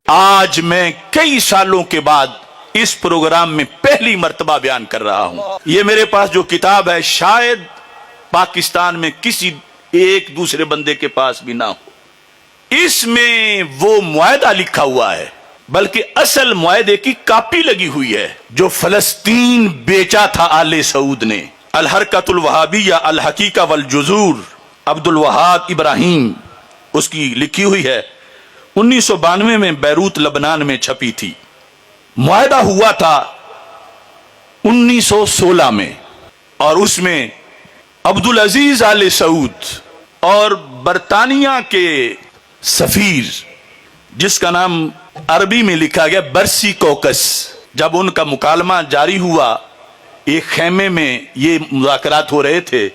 آج میں کئی سالوں کے بعد اس پروگرام میں پہلی مرتبہ بیان کر رہا ہوں. یہ میرے پاس جو کتاب ہے شاید پاکستان میں کسی ایک دوسرے بندے کے پاس بھی نہ ہو. اس میں وہ معاہدہ لکھا ہوا ہے، بلکہ اصل معاہدے کی کاپی لگی ہوئی ہے جو فلسطین بیچا تھا آل سعود نے. الحرکت الوہابیہ الحقیقہ والجذور، عبد الوہاب ابراہیم، اس کی لکھی ہوئی ہے. 1992 میں بیروت لبنان میں چھپی تھی. معاہدہ ہوا تھا 1916 میں، اور اس میں عبدالعزیز آل سعود اور برطانیہ کے سفیر، جس کا نام عربی میں لکھا گیا برسی کوکس، جب ان کا مکالمہ جاری ہوا، ایک خیمے میں یہ مذاکرات ہو رہے تھے،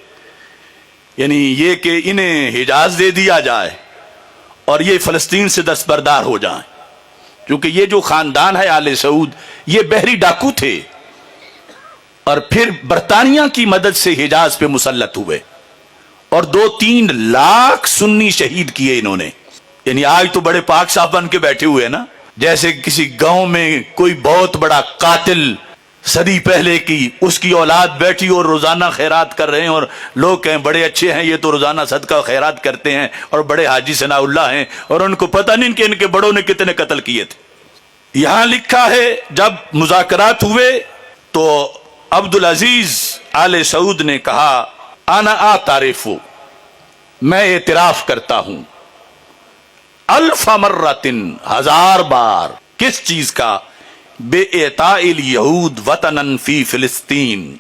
یعنی یہ کہ انہیں حجاز دے دیا جائے اور یہ فلسطین سے دستبردار ہو جائیں، کیونکہ یہ جو خاندان ہے آل سعود یہ بحری ڈاکو تھے، اور پھر برطانیہ کی مدد سے حجاز پہ مسلط ہوئے اور 2-3 لاکھ سنی شہید کیے انہوں نے. یعنی آج تو بڑے پاک صاحب بن کے بیٹھے ہوئے نا، جیسے کسی گاؤں میں کوئی بہت بڑا قاتل صدی پہلے کی اس کی اولاد بیٹھی اور روزانہ خیرات کر رہے ہیں، اور لوگ کہیں بڑے اچھے ہیں یہ تو روزانہ صدقہ خیرات کرتے ہیں اور بڑے حاجی ثناء اللہ ہیں، اور ان کو پتہ نہیں کہ ان کے بڑوں نے کتنے قتل کیے تھے. یہاں لکھا ہے جب مذاکرات ہوئے تو عبدالعزیز آل سعود نے کہا انا اعترف، میں اعتراف کرتا ہوں، الف مرتن، 1000 بار، کس چیز کا؟ بے اعطاء الیہود وطنا فی فلسطین،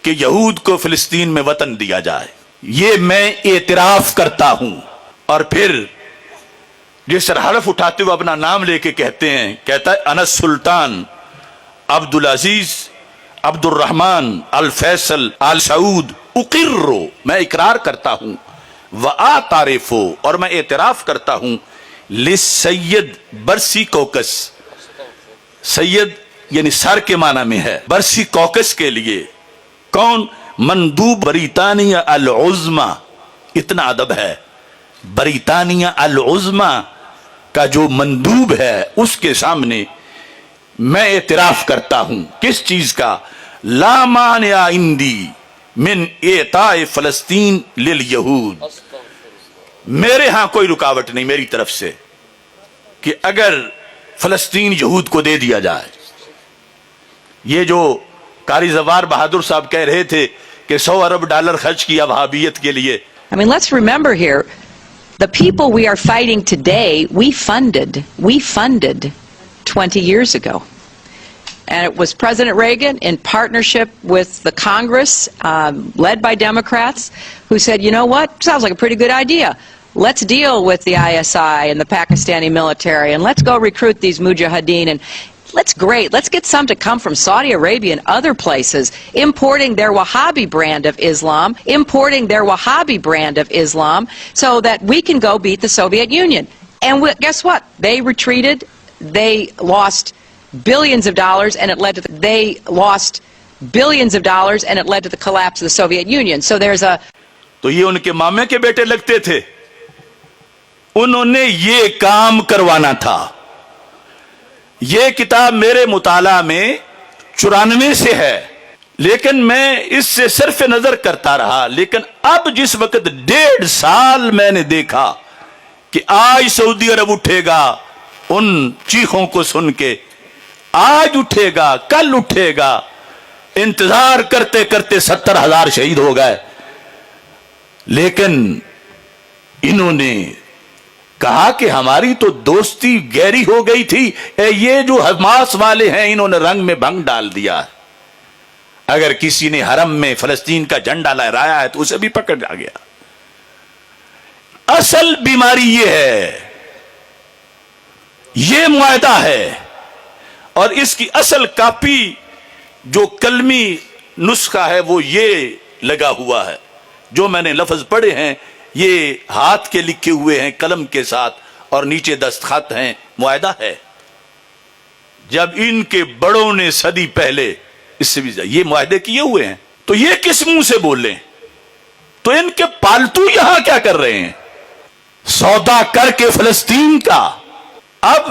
کہ یہود کو فلسطین میں وطن دیا جائے، یہ میں اعتراف کرتا ہوں. اور پھر جس طرح حلف اٹھاتے ہوئے اپنا نام لے کے کہتے ہیں، کہتا ہے انا السلطان عبدالعزیز عبد الرحمن الفیصل آل سعود اقر، میں اقرار کرتا ہوں، وآترف، اور میں اعتراف کرتا ہوں، للسید برسی کوکس، سید یعنی سر کے معنی میں ہے، برسی کوکس کے لیے. کون؟ مندوب بریطانیہ العظمی، اتنا ادب ہے، بریطانیہ العظمی کا جو مندوب ہے اس کے سامنے میں اعتراف کرتا ہوں. کس چیز کا؟ لا مانع عندی من اعطاء فلسطین للیہود، میرے ہاں کوئی رکاوٹ نہیں میری طرف سے کہ اگر فلسطین یہود کو دے دیا جائے. یہ جو قاری زوار بہادر صاحب کہہ رہے تھے کہ 100 ارب ڈالر خرچ کیا وہابیت کے لیے. I mean, let's remember here, the people we are fighting today, we funded 20 years ago. And it was President Reagan in partnership with the Congress, led by Democrats, who said, you know what, sounds like a pretty good idea. Let's deal with the ISI and the Pakistani military, and let's go recruit these mujahideen, and let's get some to come from Saudi Arabia and other places, importing their Wahhabi brand of Islam, so that we can go beat the Soviet Union. And guess what? They retreated, they lost billions of dollars, and it led to the collapse of the Soviet Union. So there's a... تو یہ ان کے مامے کے بیٹے لگتے تھے، انہوں نے یہ کام کروانا تھا. یہ کتاب میرے مطالعہ میں 94 سے ہے، لیکن میں اس سے صرف نظر کرتا رہا. لیکن اب جس وقت 1.5 سال میں نے دیکھا کہ آج سعودی عرب اٹھے گا ان چیخوں کو سن کے، آج اٹھے گا، کل اٹھے گا، انتظار کرتے کرتے 70,000 شہید ہو گئے. لیکن انہوں نے کہا کہ ہماری تو دوستی گہری ہو گئی تھی، یہ جو حماس والے ہیں انہوں نے رنگ میں بھنگ ڈال دیا. اگر کسی نے حرم میں فلسطین کا جھنڈا لہرایا ہے تو اسے بھی پکڑ آ گیا. اصل بیماری یہ ہے، یہ معاہدہ ہے، اور اس کی اصل کاپی جو کلمی نسخہ ہے وہ یہ لگا ہوا ہے. جو میں نے لفظ پڑھے ہیں یہ ہاتھ کے لکھے ہوئے ہیں قلم کے ساتھ، اور نیچے دستخط ہیں، معاہدہ ہے. جب ان کے بڑوں نے صدی پہلے اس سے بھی یہ معاہدے کیے ہوئے ہیں تو یہ کس منہ سے بولیں؟ تو ان کے پالتو یہاں کیا کر رہے ہیں؟ سودا کر کے فلسطین کا. اب